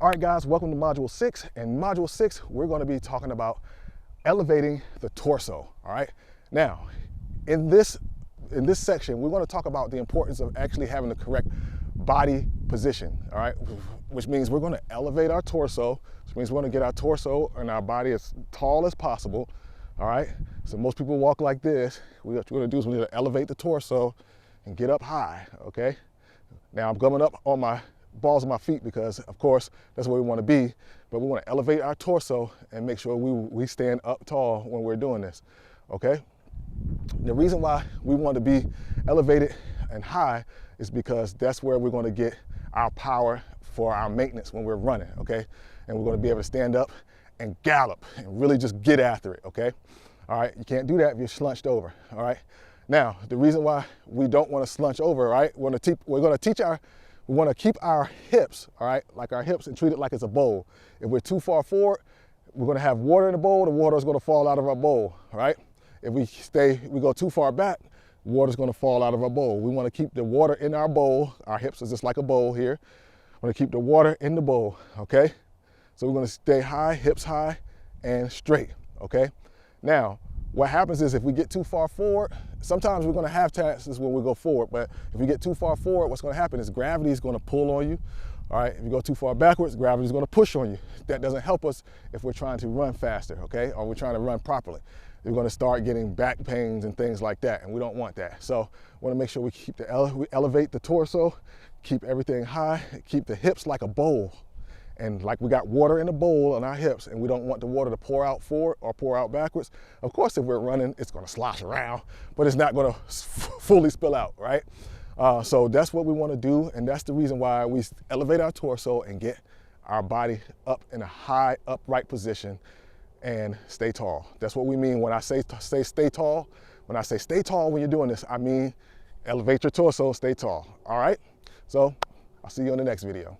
All right, guys, welcome to Module 6. In Module 6, we're going to be talking about elevating the torso, all right? Now, in this section, we're going to talk about the importance of actually having the correct body position, all right? Which means we're going to elevate our torso, which means we're going to get our torso and our body as tall as possible, all right? So most people walk like this. What we're going to do is we need to elevate the torso and get up high, okay? Now, I'm coming up on my balls of my feet because, of course, that's where we want to be, but we want to elevate our torso and make sure we stand up tall when we're doing this, okay? The reason why we want to be elevated and high is because that's where we're going to get our power for our maintenance when we're running, okay? And we're going to be able to stand up and gallop and really just get after it, okay? All right, you can't do that if you're slunched over, all right? Now, the reason why we don't want to slunch over, right? We want to keep our hips, all right, like our hips, and treat it like it's a bowl. If we're too far forward, we're going to have water in the bowl. The water is going to fall out of our bowl, all right? If we go too far back, water's going to fall out of our bowl. We want to keep the water in our bowl. Our hips is just like a bowl here. We want to keep the water in the bowl, okay? So we're going to stay high, hips high, and straight, okay? Now, what happens is if we get too far forward, sometimes we're going to have chances when we go forward, but if we get too far forward, what's going to happen is gravity is going to pull on you. All right, if you go too far backwards, gravity is going to push on you. That doesn't help us if we're trying to run faster, okay, or we're trying to run properly. You're going to start getting back pains and things like that, and we don't want that. So we want to make sure we elevate the torso, keep everything high, keep the hips like a bowl. And like we got water in the bowl on our hips, and we don't want the water to pour out forward or pour out backwards. Of course, if we're running, it's going to slosh around, but it's not going to fully spill out, right? So that's what we want to do, and that's the reason why we elevate our torso and get our body up in a high, upright position and stay tall. That's what we mean when I say stay tall. When I say stay tall when you're doing this, I mean elevate your torso, stay tall, all right? So I'll see you in the next video.